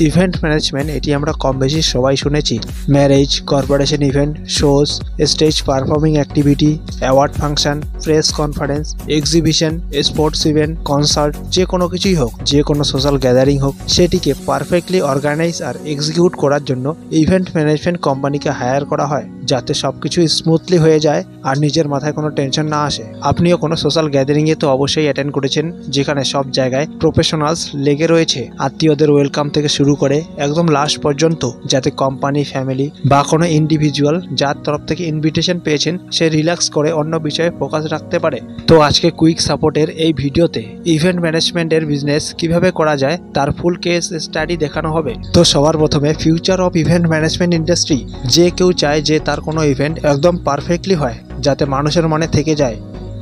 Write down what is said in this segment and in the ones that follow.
Event management এটি আমরা কম বেশি সবাই শুনেছি। Marriage, corporation event, shows, stage performing activity, award function, press conference, exhibition, sports event, concert, যে কোনো কিছুই হোক, যে কোনো সোশ্যাল গ্যাদারিং হোক, সেটিকে পারফেক্টলি অর্গানাইজ আর এক্সিকিউট করার জন্য ইভেন্ট ম্যানেজমেন্ট কোম্পানিকে হায়ার করা হয়, যাতে সবকিছু স্মুথলি হয়ে যায় আর নিজের মাথায় কোনো টেনশন না আসে। আপনিও কোনো সোশ্যাল গ্যাদারিংয়ে তো অবশ্যই অ্যাটেন্ড করেছেন, যেখানে সব জায়গায় প্রফেশনালস লেগে রয়েছে, আত্মীয়দের ওয়েলকাম থেকে শুরু করে একদম লাস্ট পর্যন্ত, যাতে কোম্পানি, ফ্যামিলি বা কোনো ইন্ডিভিজুয়াল যার তরফ থেকে ইনভিটেশন পেয়েছেন সে রিল্যাক্স করে অন্য বিষয়ে ফোকাস রাখতে পারে। তো আজকে কুইক সাপোর্টের এই ভিডিওতে ইভেন্ট ম্যানেজমেন্টের বিজনেস কিভাবে করা যায় তার ফুল কেস স্টাডি দেখানো হবে। তো সবার প্রথমে future of event management industry. যে কেউ চায় যে তার কোনো ইভেন্ট একদম পারফেক্টলি হয়, যাতে মানুষের মনে থেকে যায়।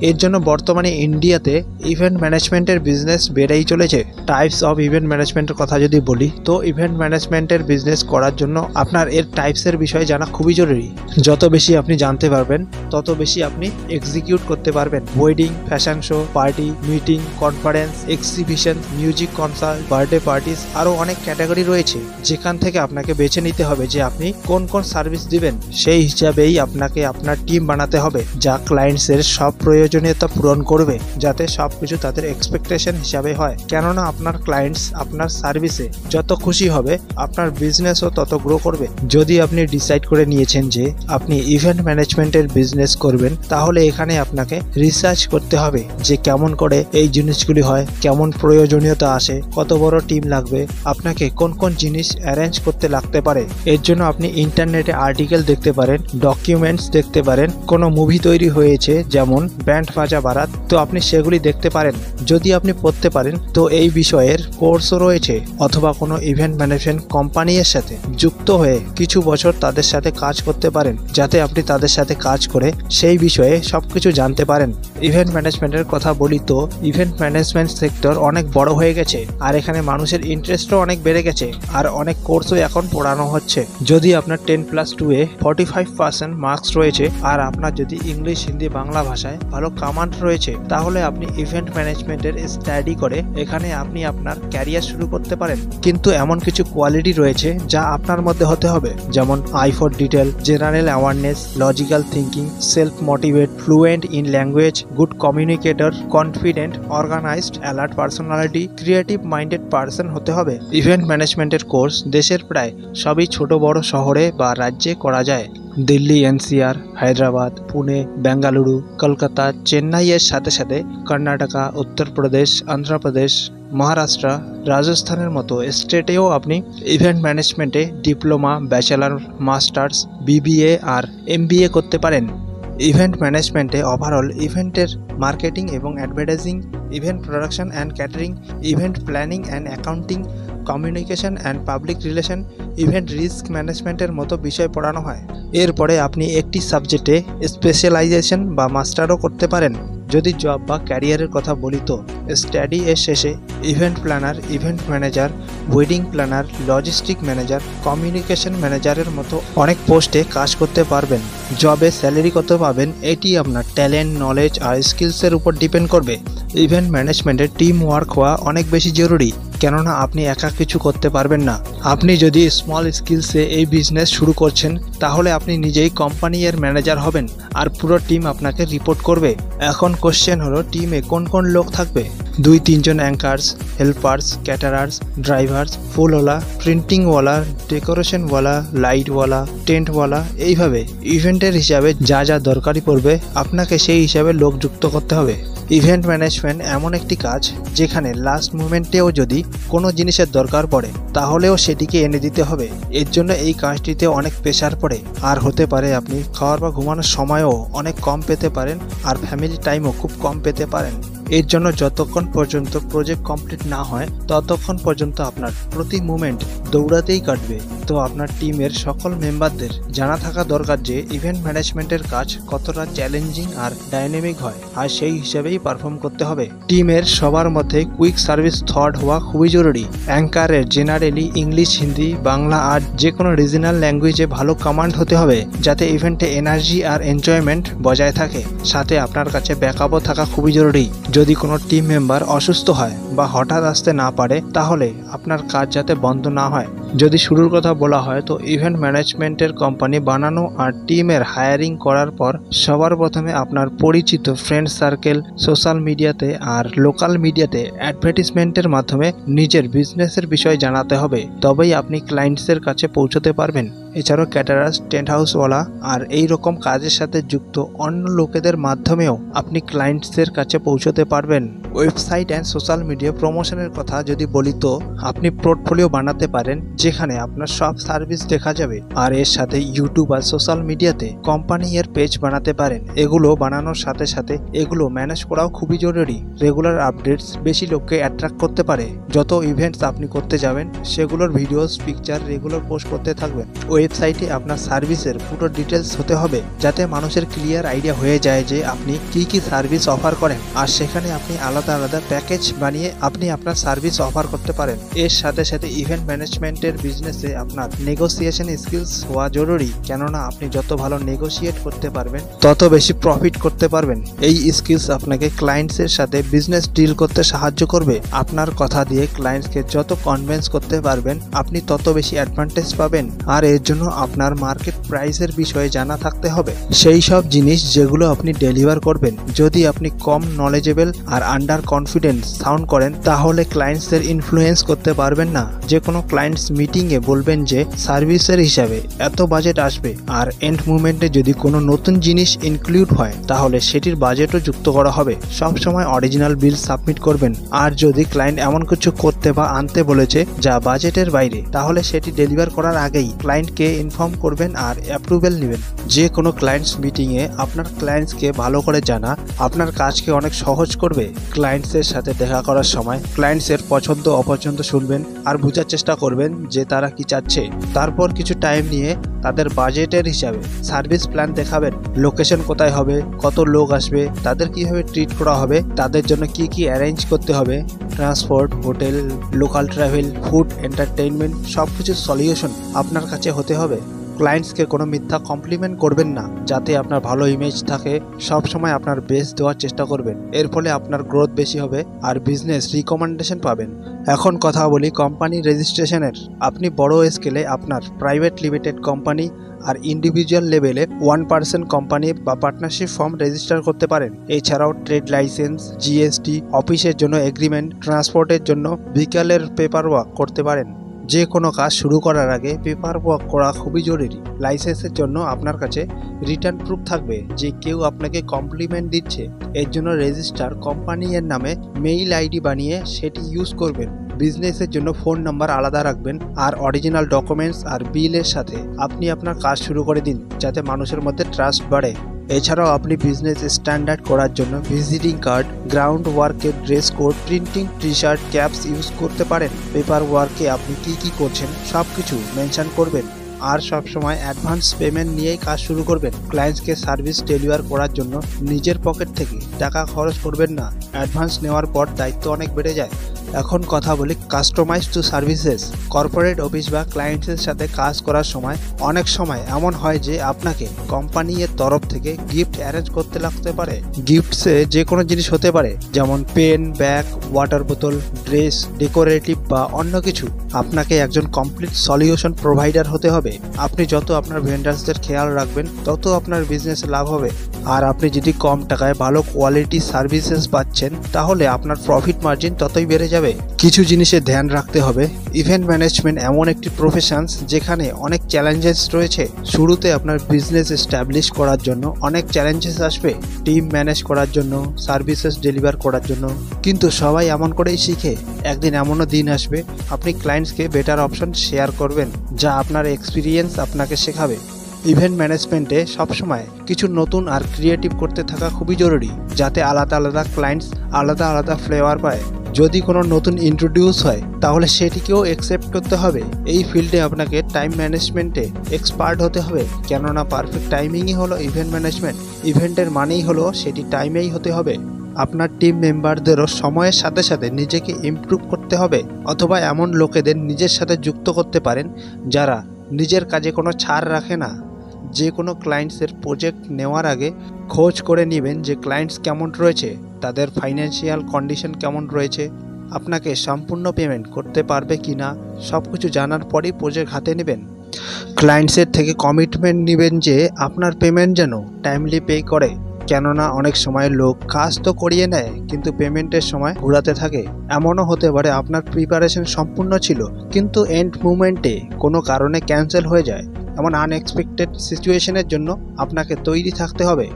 এর জন্য বর্তমানে ইন্ডিয়াতে ইভেন্ট ম্যানেজমেন্টের বিজনেস বেড়েই চলেছে। টাইপস অফ ইভেন্ট ম্যানেজমেন্টের কথা যদি বলি, তো ইভেন্ট ম্যানেজমেন্টের বিজনেস করার জন্য আপনার এর টাইপসের বিষয়ে জানা খুবই জরুরি। যত বেশি আপনি জানতে পারবেন, তত বেশি আপনি এক্সিকিউট করতে পারবেন। Wedding, fashion show, party, meeting, conference, exhibition, music concert, birthday parties, আরও অনেক ক্যাটাগরি রয়েছে, যেখান থেকে আপনাকে বেছে নিতে হবে যে আপনি কোন কোন সার্ভিস দিবেন। সেই হিসাবেই আপনাকে আপনার টিম বানাতে হবে, যা ক্লায়েন্টসের সব প্রয়োজনীয়তা পূরণ করবে, যাতে সবকিছু তাদের এক্সপেকটেশন হিসাবে হয়। কেননা আপনার ক্লায়েন্টস আপনার সার্ভিসে যত খুশি হবে, আপনার বিজনেসও তত গ্রো করবে। যদি আপনি ডিসাইড করে নিয়েছেন যে আপনি ইভেন্ট ম্যানেজমেন্টের বিজনেস করবেন, তাহলে এখানে আপনাকে রিসার্চ করতে হবে যে কেমন করে এই জিনিসগুলি হয়, কেমন প্রয়োজনীয়তা আসে, কত বড় টিম লাগবে, আপনাকে কোন কোন জিনিস অ্যারেঞ্জ করতে লাগতে পারে। এর জন্য আপনি ইন্টারনেটে আর্টিকেল দেখতে পারেন, ডকুমেন্টস দেখতে পারেন, কোনো মুভি তৈরি হয়েছে যেমন ব্যান্ড বাজা বারাত, তো আপনি সেগুলি দেখতে পারেন। যদি আপনি পড়তে পারেন তো এই বিষয়ের কোর্সও রয়েছে, অথবা কোনো ইভেন্ট ম্যানেজমেন্ট কোম্পানির সাথে যুক্ত হয়ে কিছু বছর তাদের সাথে কাজ করতে পারেন, যাতে আপনি তাদের সাথে কাজ করে সেই বিষয়ে সবকিছু জানতে পারেন। ইভেন্ট ম্যানেজমেন্টের কথা বলি, তো ইভেন্ট ম্যানেজমেন্ট সেক্টর অনেক বড় হয়ে গেছে, আর এখানে মানুষের ইন্টারেস্টও অনেক বেড়ে গেছে, আর অনেক কোর্সও এখন পড়ানো হচ্ছে। যদি আপনার 10+2 এ 45% মার্কস রয়েছে, আর আপনার যদি ইংলিশ, হিন্দি, বাংলা ভাষায় ভালো কমান্ড রয়েছে, তাহলে আপনি ইভেন্ট ম্যানেজমেন্টের স্টাডি করে এখানে আপনি আপনার ক্যারিয়ার শুরু করতে পারেন। কিন্তু এমন কিছু কোয়ালিটি রয়েছে যা আপনার মধ্যে হতে হবে, যেমন eye for detail, general awareness, logical thinking, self motivate, fluent in language, good communicator, confident, organised, alert personality, creative minded person হতে হবে। ইভেন্ট ম্যানেজমেন্টের কোর্স দেশের প্রায় সবই ছোট বড় শহরে বা রাজ্যে করা যায়। দিল্লি, এনসিআর, হায়দ্রাবাদ, পুনে, বেঙ্গালুরু, কলকাতা, চেন্নাইয়ের সাথে সাথে কর্ণাটকা, উত্তরপ্রদেশ, অন্ধ্রপ্রদেশ, মহারাষ্ট্র, রাজস্থানের মতো স্টেটেও আপনি ইভেন্ট ম্যানেজমেন্টে ডিপ্লোমা, ব্যাচেলার, মাস্টার্স, বিবিএ আর এমবিএ করতে পারেন। ইভেন্ট ম্যানেজমেন্টে ওভারঅল ইভেন্টের মার্কেটিং এবং advertising, event production and catering, event planning and accounting, communication and public relation, event risk ম্যানেজমেন্টের মতো বিষয় পড়ানো হয়। এরপরে আপনি একটি সাবজেক্টে স্পেশালাইজেশন বা মাস্টারও করতে পারেন। যদি জব বা ক্যারিয়ারের কথা বলি, তো স্টাডি এর শেষে event planner, event manager, wedding planner, logistic manager, communication ম্যানেজারের মতো অনেক পোস্টে কাজ করতে পারবেন। জবে স্যালারি কত পাবেন, এটি আপনার ট্যালেন্ট, নলেজ আর স্কিলসের উপর ডিপেন্ড করবে। ইভেন্ট ম্যানেজমেন্টে টিম ওয়ার্ক হওয়া অনেক বেশি জরুরি, কেননা আপনি একা কিছু করতে পারবেন না। আপনি যদি স্মল স্কিলসে এই বিজনেস শুরু করছেন, তাহলে আপনি নিজেই কোম্পানি এর ম্যানেজার হবেন, আর পুরো টিম আপনাকে রিপোর্ট করবে। এখন কোশ্চেন হলো, টিমে কোন কোন লোক থাকবে? 2-3 জন অ্যাঙ্কার্স, হেল্পার্স, ক্যাটারার্স, ড্রাইভার্স, ফুলওয়ালা, প্রিন্টিংওয়ালা, ডেকোরেশনওয়ালা, লাইটওয়ালা, টেন্টওয়ালা, এইভাবে ইভেন্টের হিসাবে যা যা দরকারি পড়বে আপনাকে সেই হিসাবে লোক যুক্ত করতে হবে। ইভেন্ট ম্যানেজমেন্ট এমন একটি কাজ যেখানে লাস্ট মুমেন্টেও যদি কোনো জিনিসের দরকার পড়ে, তাহলেও সেটিকে এনে দিতে হবে। এর জন্য এই কাজটিতে অনেক প্রেশার পড়ে, আর হতে পারে আপনি খাওয়ার বা ঘুমানোর সময়ও অনেক কম পেতে পারেন, আর ফ্যামিলি টাইমও খুব কম পেতে পারেন। এর জন্য যতক্ষণ পর্যন্ত প্রজেক্ট কমপ্লিট না হয়, ততক্ষণ পর্যন্ত আপনার প্রতি মুমেন্ট দৌড়াতেই কাটবে। তো আপনার টিমের সকল মেম্বারদের জানা থাকা দরকার যে ইভেন্ট ম্যানেজমেন্টের কাজ কতটা চ্যালেঞ্জিং আর ডাইনামিক হয়, আর সেই হিসাবেই পারফর্ম করতে হবে। টিমের সবার মধ্যে কুইক সার্ভিস থট হওয়া খুবই জরুরি। অ্যাঙ্কারের জেনারেলি ইংলিশ, হিন্দি, বাংলা আর যে কোনো রিজনাল ল্যাঙ্গুয়েজে ভালো কমান্ড হতে হবে, যাতে ইভেন্টে এনার্জি আর এনজয়মেন্ট বজায় থাকে। সাথে আপনার কাছে ব্যাকআপও থাকা খুবই জরুরি। যদি কোনো টিম মেম্বার অসুস্থ হয় বা হঠাৎ আসতে না পারে, তাহলে আপনার কাজ যাতে বন্ধ না হয়। যদি শুরুর কথা বলা হয়, তো ইভেন্ট ম্যানেজমেন্টের কোম্পানি বানানো আর টিমের হায়ারিং করার পর সবার প্রথমে আপনার পরিচিত ফ্রেন্ড সার্কেল, সোশ্যাল মিডিয়াতে আর লোকাল মিডিয়াতে অ্যাডভার্টিজমেন্টের মাধ্যমে নিজের বিজনেসের বিষয় জানাতে হবে। তবেই আপনি ক্লায়েন্টসের কাছে পৌঁছতে পারবেন। এছাড়াও ক্যাটারার্স, টেন্ট হাউসওয়ালা আর এই রকম কাজের সাথে যুক্ত অন্য লোকেদের মাধ্যমেও আপনি ক্লায়েন্টসদের কাছে পৌঁছতে পারবেন। ওয়েবসাইট অ্যান্ড সোশ্যাল মিডিয়া প্রমোশনের কথা যদি বলি, তো আপনি পোর্টফোলিও বানাতে পারেন যেখানে আপনার সব সার্ভিস দেখা যাবে। আর এর সাথে ইউটিউব আর সোশ্যাল মিডিয়াতে কোম্পানি এর পেজ বানাতে পারেন। এগুলো বানানোর সাথে সাথে এগুলো ম্যানেজ করাও খুবই জরুরি। রেগুলার আপডেটস বেশি লোককে অ্যাট্রাক্ট করতে পারে। যত ইভেন্টস আপনি করতে যাবেন, সেগুলোর ভিডিওস, পিকচার রেগুলার পোস্ট করতে থাকবেন। ওয়েবসাইটে আপনার সার্ভিসের পুরো ডিটেলস হতে হবে, যাতে মানুষের ক্লিয়ার আইডিয়া হয়ে যায় যে আপনি কি সার্ভিস অফার করেন। আর সেখানে আপনি আলাদা আলাদা প্যাকেজ বানিয়ে আপনি আপনার সার্ভিস অফার করতে পারেন। এর সাথে সাথে ইভেন্ট ম্যানেজমেন্টের বিজনেসে আপনার নেগোসিয়েশন স্কিলস হওয়া জরুরি, কেননা আপনি যত ভালো নেগোসিয়েট করতে পারবেন, তত বেশি প্রফিট করতে পারবেন। এই স্কিলস আপনাকে ক্লায়েন্টসের সাথে বিজনেস ডিল করতে সাহায্য করবে। আপনার কথা দিয়ে ক্লায়েন্টসকে যত কনভিন্স করতে পারবেন, আপনি তত বেশি অ্যাডভান্টেজ পাবেন। আর এর জন্য আপনার মার্কেট প্রাইসের বিষয়ে জানা থাকতে হবে, সেই সব জিনিস যেগুলো আপনি ডেলিভার করবেন। যদি আপনি কম নলেজেবল আর আন্ডার কনফিডেন্স সাউন্ড করেন, তাহলে ক্লায়েন্টসদের ইনফ্লুয়েন্স করতে পারবেন না। যে কোনো ক্লায়েন্টস মিটিংয়ে বলবেন যে সার্ভিসের হিসাবে এত বাজেট আসবে, আর এন্ড মুভমেন্টে যদি কোনো নতুন জিনিস ইনক্লুড হয়, তাহলে সেটির বাজেটও যুক্ত করা হবে। সবসময় অরিজিনাল বিল সাবমিট করবেন। আর যদি ক্লায়েন্ট এমন কিছু করতে বা আনতে বলেছে যা বাজেটের বাইরে, তাহলে সেটি ডেলিভার করার আগেই ক্লায়েন্টকে ইনফর্ম করবেন আর অ্যাপ্রুভেল নেবেন। যে কোনো ক্লায়েন্টস মিটিংয়ে আপনার ক্লায়েন্টসকে ভালো করে জানা আপনার কাজকে অনেক সহজ করবে। ক্লায়েন্টসের সাথে দেখা করার সময় ক্লায়েন্টসের পছন্দ অপছন্দ শুনবেন আর বোঝার চেষ্টা করবেন যে তারা কি চাচ্ছে। তারপর কিছু টাইম নিয়ে তাদের বাজেটের হিসাবে সার্ভিস প্ল্যান দেখাবেন। লোকেশন কোথায় হবে, কত লোক আসবে, তাদের কিভাবে ট্রিট করা হবে, তাদের জন্য কি অ্যারেঞ্জ করতে হবে, transport, hotel, local travel, food, entertainment, সব কিছুর সলিউশন আপনার কাছে হতে হবে। ক্লায়েন্টসকে কোনো মিথ্যা কমপ্লিমেন্ট করবেন না, যাতে আপনার ভালো ইমেজ থাকে। সব সময় আপনার বেস্ট দেওয়ার চেষ্টা করবেন। এর ফলে আপনার গ্রোথ বেশি হবে আর বিজনেস রিকমেন্ডেশন পাবেন। এখন কথা বলি কোম্পানি রেজিস্ট্রেশনের। আপনি বড় স্কেলে আপনার প্রাইভেট লিমিটেড কোম্পানি আর ইন্ডিভিজুয়াল লেভেলে 1% কোম্পানি বা পার্টনারশিপ ফর্ম রেজিস্টার করতে পারেন। এছাড়াও ট্রেড লাইসেন্স, জিএসটি, অফিসের জন্য এগ্রিমেন্ট, ট্রান্সপোর্টের জন্য ভেহিক্যালের পেপার ওয়ার্ক করতে পারেন। যে কোনো কাজ শুরু করার আগে পেপার ওয়ার্ক করা খুবই জরুরি। লাইসেন্সের জন্য আপনার কাছে রিটার্ন প্রুফ থাকবে যে কেউ আপনাকে কমপ্লিমেন্ট দিচ্ছে। এর জন্য রেজিস্টার কোম্পানি এর নামে মেইল আইডি বানিয়ে সেটি ইউজ করবেন। বিজনেসের জন্য ফোন নাম্বার আলাদা রাখবেন। আর অরিজিনাল ডকুমেন্টস আর বিলের সাথে আপনি আপনার কাজ শুরু করে দিন, যাতে মানুষের মধ্যে ট্রাস্ট বাড়ে। এছাড়াও আপনি বিজনেস স্ট্যান্ডার্ড করার জন্য ভিজিটিং কার্ড, গ্রাউন্ড ওয়ার্কের dress code, printing, T-shirt, caps use করতে পারেন। পেপার ওয়ার্কে আপনি কি করছেন সব কিছু মেনশন করবেন। আর সবসময় অ্যাডভান্স পেমেন্ট নিয়েই কাজ শুরু করবেন। ক্লায়েন্টসকে সার্ভিস ডেলিভার করার জন্য নিজের পকেট থেকে টাকা খরচ করবেন না। অ্যাডভান্স নেওয়ার পর দায়িত্ব অনেক বেড়ে যায়। এখন কথা বলি customise to services. Corporate office বা ক্লায়েন্টসের সাথে কাজ করার সময় অনেক সময় এমন হয় যে আপনাকে কোম্পানির তরফ থেকে গিফট অ্যারেঞ্জ করতে লাগতে পারে। গিফটসে যে কোনো জিনিস হতে পারে, যেমন পেন, ব্যাগ, ওয়াটার বোতল, ড্রেস, ডেকোরেটিভ বা অন্য কিছু। আপনাকে একজন কমপ্লিট সলিউশন প্রোভাইডার হতে হবে। আপনি যত আপনার ভেন্ডার্সদের খেয়াল রাখবেন, তত আপনার বিজনেসে লাভ হবে। আর আপনি যদি কম টাকায় ভালো কোয়ালিটি সার্ভিসেস পাচ্ছেন, তাহলে আপনার প্রফিট মার্জিন ততই বেড়ে যাবে। কিছু জিনিসে ধ্যান রাখতে হবে। ইভেন্ট ম্যানেজমেন্ট এমন একটি প্রফেশন যেখানে অনেক চ্যালেঞ্জেস রয়েছে। শুরুতে আপনার বিজনেস এস্টাবলিশ করার জন্য অনেক চ্যালেঞ্জেস আসবে, টিম ম্যানেজ করার জন্য, সার্ভিসেস ডেলিভার করার জন্য। কিন্তু সবাই এমন করেই শিখে। একদিন এমনও দিন আসবে আপনি ক্লায়েন্টসকে বেটার অপশন শেয়ার করবেন, যা আপনার এক্সপিরিয়েন্স আপনাকে শেখাবে। ইভেন্ট ম্যানেজমেন্টে সবসময় কিছু নতুন আর ক্রিয়েটিভ করতে থাকা খুবই জরুরি, যাতে আলাদা আলাদা ক্লায়েন্টস আলাদা আলাদা ফ্লেভার পায়। যদি কোনো নতুন ইন্ট্রোডিউস হয়, তাহলে সেটিকেও অ্যাকসেপ্ট করতে হবে। এই ফিল্ডে আপনাকে টাইম ম্যানেজমেন্টে এক্সপার্ট হতে হবে, কেননা পারফেক্ট টাইমিংই হলো ইভেন্ট ম্যানেজমেন্ট। ইভেন্টের মানেই হলো সেটি টাইমেই হতে হবে। আপনার টিম মেম্বারদেরও সময়ের সাথে সাথে নিজেকে ইমপ্রুভ করতে হবে, অথবা এমন লোকেদের নিজের সাথে যুক্ত করতে পারেন যারা নিজের কাজে কোনো ছাড় রাখে না। যে কোনো ক্লায়েন্টসের প্রজেক্ট নেওয়ার আগে খোঁজ করে নেবেন যে ক্লায়েন্টস কেমন রয়েছে, তাদের ফাইন্যান্সিয়াল কন্ডিশন কেমন রয়েছে, আপনাকে সম্পূর্ণ পেমেন্ট করতে পারবে কি না, সব কিছু জানার পরেই প্রজেক্ট হাতে নেবেন। ক্লায়েন্টসের থেকে কমিটমেন্ট নেবেন যে আপনার পেমেন্ট যেন টাইমলি পে করে, কেননা অনেক সময় লোক কাজ তো করিয়ে নেয় কিন্তু পেমেন্টের সময় ঘোরাতে থাকে। এমনও হতে পারে আপনার প্রিপারেশন সম্পূর্ণ ছিল কিন্তু এন্ড মুমেন্টে কোনো কারণে ক্যান্সেল হয়ে যায়। এমন আনএক্সপেক্টেড সিচুয়েশনের জন্য আপনাকে তৈরি থাকতে হবে।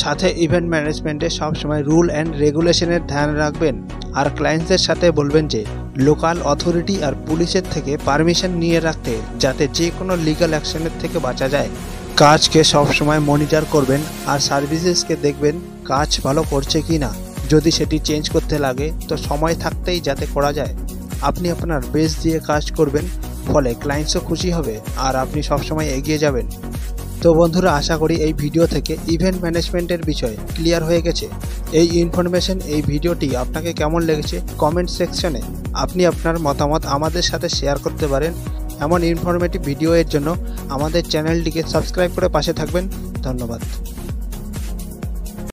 সাথে ইভেন্ট ম্যানেজমেন্টে সবসময় রুল অ্যান্ড রেগুলেশনের ধ্যান রাখবেন আর ক্লায়েন্টসদের সাথে বলবেন যে লোকাল অথরিটি আর পুলিশের থেকে পারমিশন নিয়ে রাখতে, যাতে যে কোনো লিগ্যাল অ্যাকশনের থেকে বাঁচা যায়। কাজকে সবসময় মনিটর করবেন আর সার্ভিসেসকে দেখবেন কাজ ভালো করছে কি না। যদি সেটি চেঞ্জ করতে লাগে তো সময় থাকতেই যাতে করা যায়। আপনি আপনার বেস্ট দিয়ে কাজ করবেন, ফলে ক্লায়েন্টসও খুশি হবে আর আপনি সবসময় এগিয়ে যাবেন। তো বন্ধুরা, আশা করি এই ভিডিও থেকে ইভেন্ট ম্যানেজমেন্টের বিষয় ক্লিয়ার হয়ে গেছে। এই ইনফরমেশন, এই ভিডিওটি আপনাকে কেমন লেগেছে কমেন্ট সেকশনে আপনি আপনার মতামত আমাদের সাথে শেয়ার করতে পারেন। এমন ইনফরমেটিভ ভিডিও এর জন্য আমাদের চ্যানেলটিকে সাবস্ক্রাইব করে পাশে থাকবেন। ধন্যবাদ।